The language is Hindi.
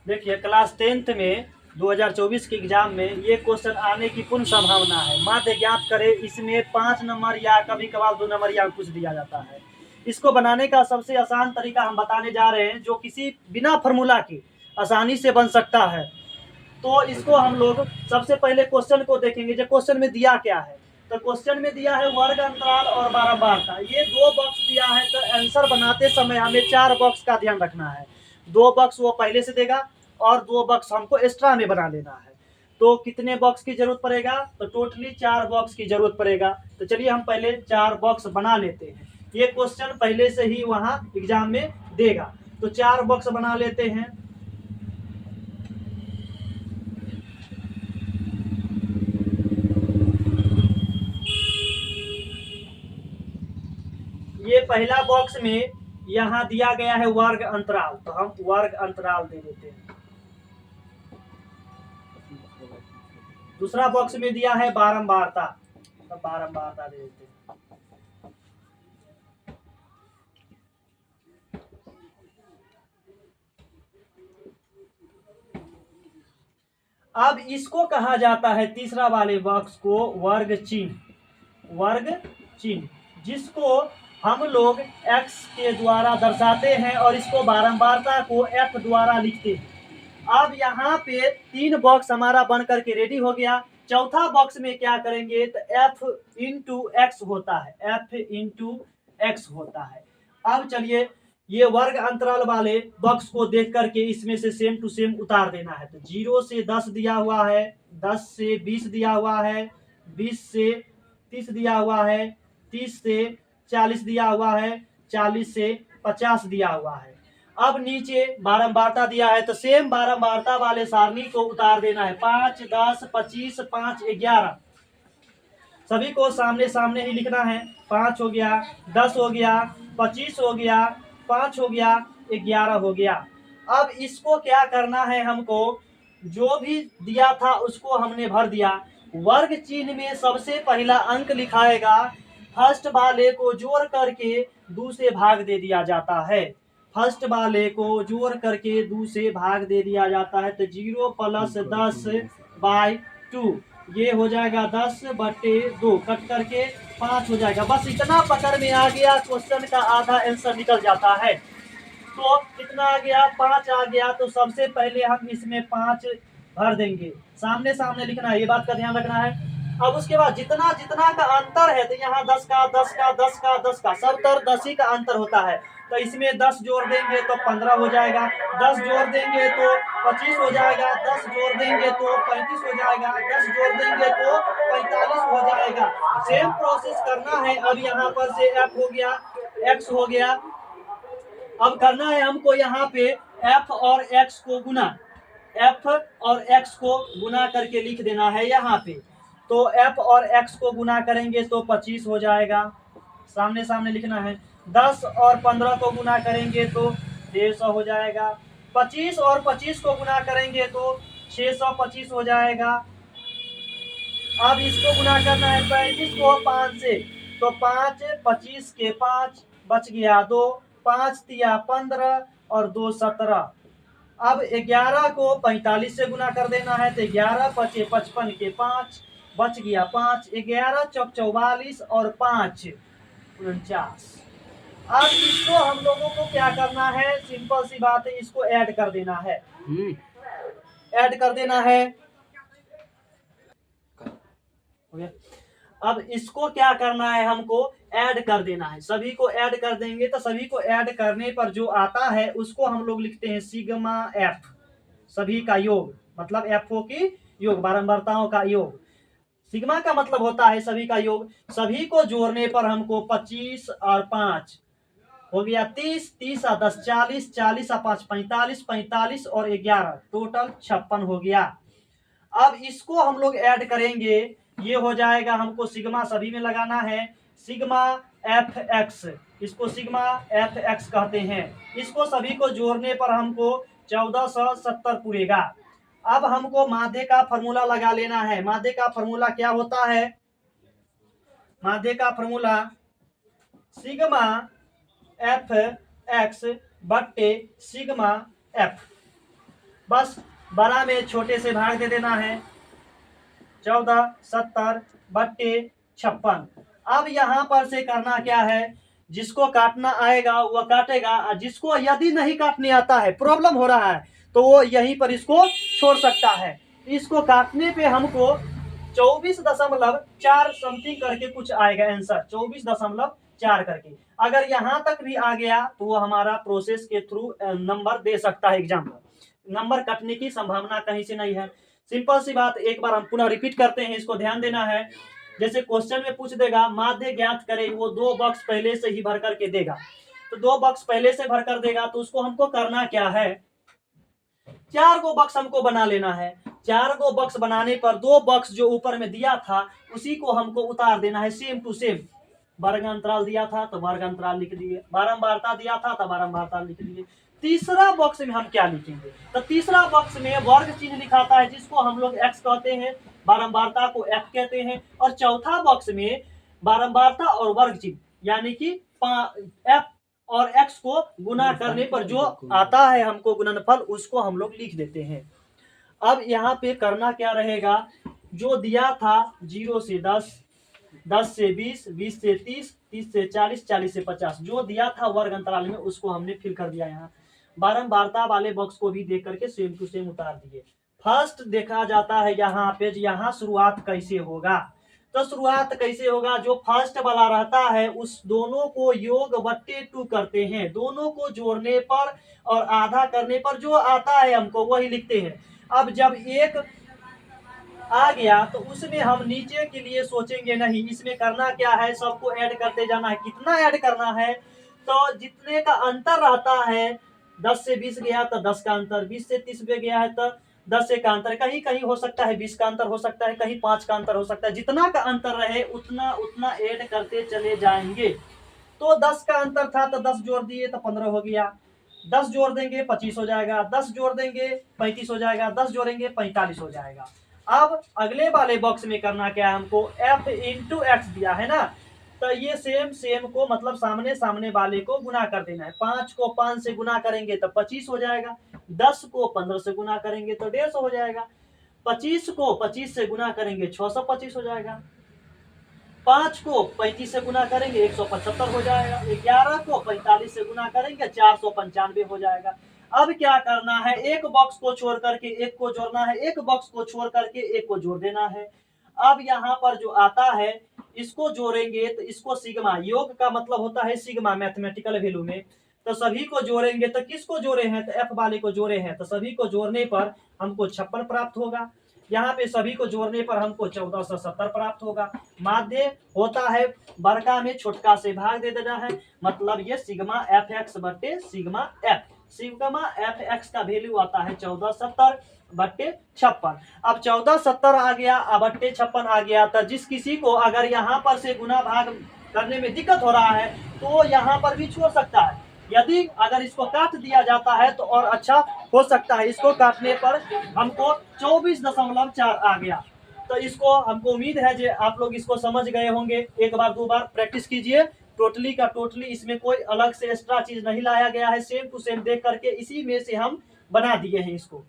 देखिए क्लास 10th में 2024 के एग्जाम में ये क्वेश्चन आने की पूर्ण संभावना है। माध्य ज्ञात करें, इसमें 5 नंबर या कभी कभार 2 नंबर या कुछ दिया जाता है। इसको बनाने का सबसे आसान तरीका हम बताने जा रहे हैं, जो किसी बिना फॉर्मूला के आसानी से बन सकता है। तो इसको हम लोग सबसे पहले क्वेश्चन को देखेंगे, जो क्वेश्चन में दिया क्या है। तो क्वेश्चन में दिया है वर्ग अंतराल और बारंबारता। ये 2 बॉक्स दिया है, तो आंसर बनाते समय हमें 4 बॉक्स का ध्यान रखना है। 2 बॉक्स वो पहले से देगा और 2 बॉक्स हमको एक्स्ट्रा में बना लेना है। तो कितने बॉक्स की जरूरत पड़ेगा? तो टोटली 4 बॉक्स की जरूरत पड़ेगा। तो चलिए हम पहले 4 बॉक्स बना लेते हैं। ये क्वेश्चन पहले से ही वहां एग्जाम में देगा। तो 4 बॉक्स बना लेते हैं। ये पहला बॉक्स में यहाँ दिया गया है वर्ग अंतराल, तो हम वर्ग अंतराल दे देते हैं। दूसरा बॉक्स में दिया है बारंबारता, तो बारंबारता दे देते हैं। अब इसको कहा जाता है, तीसरा वाले बॉक्स को, वर्ग चिन्ह। वर्ग चिन्ह जिसको हम लोग x के द्वारा दर्शाते हैं और इसको बारंबारता को f द्वारा लिखते हैं। अब यहाँ पे 3 बॉक्स हमारा बन करके रेडी हो गया। चौथा बॉक्स में क्या करेंगे? तो f इंटू एक्स होता है, f इंटू एक्स होता है। अब चलिए ये वर्ग अंतराल वाले बॉक्स को देख करके इसमें से सेम टू सेम उतार देना है। तो 0 से 10 दिया हुआ है, 10 से 20 दिया हुआ है, 20 से 30 दिया हुआ है, 30 से 40 दिया हुआ है, 40 से 50 दिया हुआ है। अब नीचे बारंबारता दिया है, तो सेम बारंबारता वाले सारणी को उतार देना है। 5, 10, 25, 5, 11 सभी को सामने सामने ही लिखना है। 5 हो गया, 10 हो गया, 25 हो गया, 5 हो गया, 11 हो गया। अब इसको क्या करना है हमको? जो भी दिया था उसको हमने भर दिया। वर्ग चिन्ह में सबसे पहला अंक लिखाएगा, फर्स्ट वाले को जोड़ करके 2 से भाग दे दिया जाता है। फर्स्ट वाले को जोड़ करके 2 से भाग दे दिया जाता है। तो 0 प्लस 10/2 ये हो जाएगा 10/2, कट करके 5 हो जाएगा। बस इतना पकड़ में आ गया, क्वेश्चन का आधा आंसर निकल जाता है। तो कितना आ गया? 5 आ गया। तो सबसे पहले हम इसमें 5 भर देंगे। सामने सामने लिखना है, ये बात का ध्यान रखना है। अब उसके बाद जितना जितना का अंतर है, तो यहाँ 10 का 10 का 10 का 10 का सब तर 10 ही का अंतर होता है। तो इसमें 10 जोड़ देंगे तो 15 हो जाएगा, 10 जोड़ देंगे तो 25 हो जाएगा, 10 जोड़ देंगे तो 35 हो जाएगा, 10 जोड़ देंगे तो 45 हो जाएगा। सेम प्रोसेस करना है। अब यहाँ पर से f हो गया, x हो गया। अब करना है हमको यहाँ पे f और x को गुना, f और x को गुना करके लिख देना है यहाँ पे। तो f और x को गुना करेंगे तो 25 हो जाएगा, सामने सामने लिखना है। 10 और 15 को गुना करेंगे तो 150 हो जाएगा। 25 और 25 को गुना करेंगे तो 625 हो जाएगा। अब इसको गुना करना है 35 को 5 से, तो 5, 25 के 5 बच गया 2, 5 तिया 15 और 2 17। अब 11 को 45 से गुना कर देना है, तो 11 पचे 55 के 5 बच गया 5, 11 चौक 44 और 5 49। अब इसको हम लोगों को क्या करना है? सिंपल सी बात है, इसको ऐड कर देना है। ऐड कर देना है। अब इसको क्या करना है? हमको ऐड कर देना है। सभी को ऐड कर देंगे, तो सभी को ऐड करने पर जो आता है उसको हम लोग लिखते हैं सिग्मा एफ, सभी का योग, मतलब एफओ की योग, बारंबारताओं का योग। सिग्मा का मतलब होता है सभी का योग। सभी को जोड़ने पर हमको 25 और 5 हो गया 30, 30 और 10 40, 40 और 5 45, 45 और 11 टोटल 56 हो गया। अब इसको हम लोग ऐड करेंगे, ये हो जाएगा, हमको सिग्मा सभी में लगाना है, सिग्मा एफ एक्स, इसको सिग्मा एफ एक्स कहते हैं। इसको सभी को जोड़ने पर हमको 1470 पूरेगा। अब हमको माध्य का फॉर्मूला लगा लेना है। माध्य का फॉर्मूला क्या होता है? माध्य का फॉर्मूला सिग्मा एफ एक्स बट्टे सिग्मा एफ। बस बड़ा में छोटे से भाग दे देना है। 1470/56। अब यहाँ पर से करना क्या है, जिसको काटना आएगा वह काटेगा, और जिसको यदि नहीं काटने आता है, प्रॉब्लम हो रहा है, तो वो यहीं पर इसको छोड़ सकता है। इसको काटने पे हमको 24.4 समथिंग करके कुछ आएगा आंसर, 24.4 करके। अगर यहां तक भी आ गया तो वो हमारा प्रोसेस के थ्रू नंबर दे सकता है एग्जाम में। नंबर कटने की संभावना कहीं से नहीं है। सिंपल सी बात, एक बार हम पुनः रिपीट करते हैं, इसको ध्यान देना है। जैसे क्वेश्चन में पूछ देगा माध्य ज्ञात करे, वो 2 बॉक्स पहले से ही भर करके देगा, तो 2 बॉक्स पहले से भर कर देगा, तो उसको हमको करना क्या है, 4 गो बॉक्स हमको बना लेना है। 4 गो बॉक्स बनाने पर 2 बॉक्स जो ऊपर में दिया था उसी को हमको उतार देना है सेम टू सेम। वर्ग अंतराल दिया था तो वर्ग अंतराल लिख दिए, बारंबारता दिया था तो बारंबारता लिख दिए। तीसरा बॉक्स में हम क्या लिखेंगे, तो तीसरा बॉक्स में वर्ग चिन्ह लिखाता है, जिसको हम लोग एक्स कहते हैं, बारंबारता को एफ कहते हैं। और चौथा बॉक्स में बारंबारता और वर्ग चिन्ह, यानी कि एफ और एक्स को गुना करने पर जो आता है हमको गुणनफल, उसको हम लोग लिख देते हैं। अब यहाँ पे करना क्या रहेगा, जो दिया था 0 से 10, 10 से 20, 20 से 30, 30 से 40, 40 से 50, जो दिया था वर्ग अंतराल में उसको हमने फिल कर दिया। यहाँ बारंबारता वाले बॉक्स को भी देख करके सेम टू सेम उतार दिए। फर्स्ट देखा जाता है यहाँ पे, यहाँ शुरुआत कैसे होगा, तो शुरुआत कैसे होगा, जो फर्स्ट वाला रहता है उस दोनों को योग बट्टे 2 करते हैं, दोनों को जोड़ने पर और आधा करने पर जो आता है हमको वही लिखते हैं। अब जब एक आ गया तो उसमें हम नीचे के लिए सोचेंगे नहीं, इसमें करना क्या है, सबको ऐड करते जाना है। कितना ऐड करना है, तो जितने का अंतर रहता है, 10 से 20 गया तो 10 का अंतर, 20 से 30 में गया है तो 10 से का अंतर, कहीं कहीं हो सकता है 20 का अंतर हो सकता है, कहीं 5 का अंतर हो सकता है। जितना का अंतर रहे उतना उतना ऐड करते चले जाएंगे। तो 10 का अंतर था तो 10 जोड़ दिए तो 15 हो गया, 10 जोड़ देंगे 25 हो जाएगा, 10 जोड़ देंगे 35 हो जाएगा, 10 जोड़ेंगे 45 हो जाएगा। अब अगले वाले बॉक्स में करना क्या है, हमको f इंटू एक्स दिया है ना, तो ये सेम सेम को मतलब सामने सामने वाले को गुना कर देना है। 5 को 5 से गुना करेंगे तो 25 हो जाएगा, 10 को 15 से गुना करेंगे तो 150 हो जाएगा, 25 को 25 से गुना करेंगे 625 हो जाएगा, 5 को 35 से गुना करेंगे 175 हो जाएगा, 11 को 45 से गुना करेंगे 495 हो जाएगा। अब क्या करना है, एक बॉक्स को छोड़ करके एक को जोड़ना है, एक बॉक्स को छोड़ करके एक को जोड़ देना है। अब यहाँ पर जो आता है इसको जोड़ेंगे तो इसको सिग्मा, योग का मतलब होता है सिग्मा मैथमेटिकल वैल्यू में, तो सभी को जोड़ेंगे तो किसको जोड़े हैं, तो एफ वाले को जोड़े हैं, तो सभी को जोड़ने पर हमको 56 प्राप्त होगा। यहाँ पे सभी को जोड़ने पर हमको 1470 प्राप्त होगा। माध्य होता है बड़का में छोटका से भाग दे देना है, मतलब ये सिग्मा एफ एक्स बटे sigma F, sigma F x का वैल्यू आता है 1470/56। अब 1470 आ गया, बट्टे 56 आ गया, तो जिस किसी को अगर यहाँ पर से गुना भाग करने में दिक्कत हो रहा है तो यहाँ पर भी छोड़ सकता है। यदि अगर इसको काट दिया जाता है तो और अच्छा हो सकता है। इसको काटने पर हमको 24.4 आ गया। तो इसको हमको उम्मीद है कि आप लोग इसको समझ गए होंगे। एक बार 2 बार प्रैक्टिस कीजिए। टोटली का टोटली, इसमें कोई अलग से एक्स्ट्रा चीज नहीं लाया गया है, सेम टू सेम देख करके इसी में से हम बना दिए हैं इसको।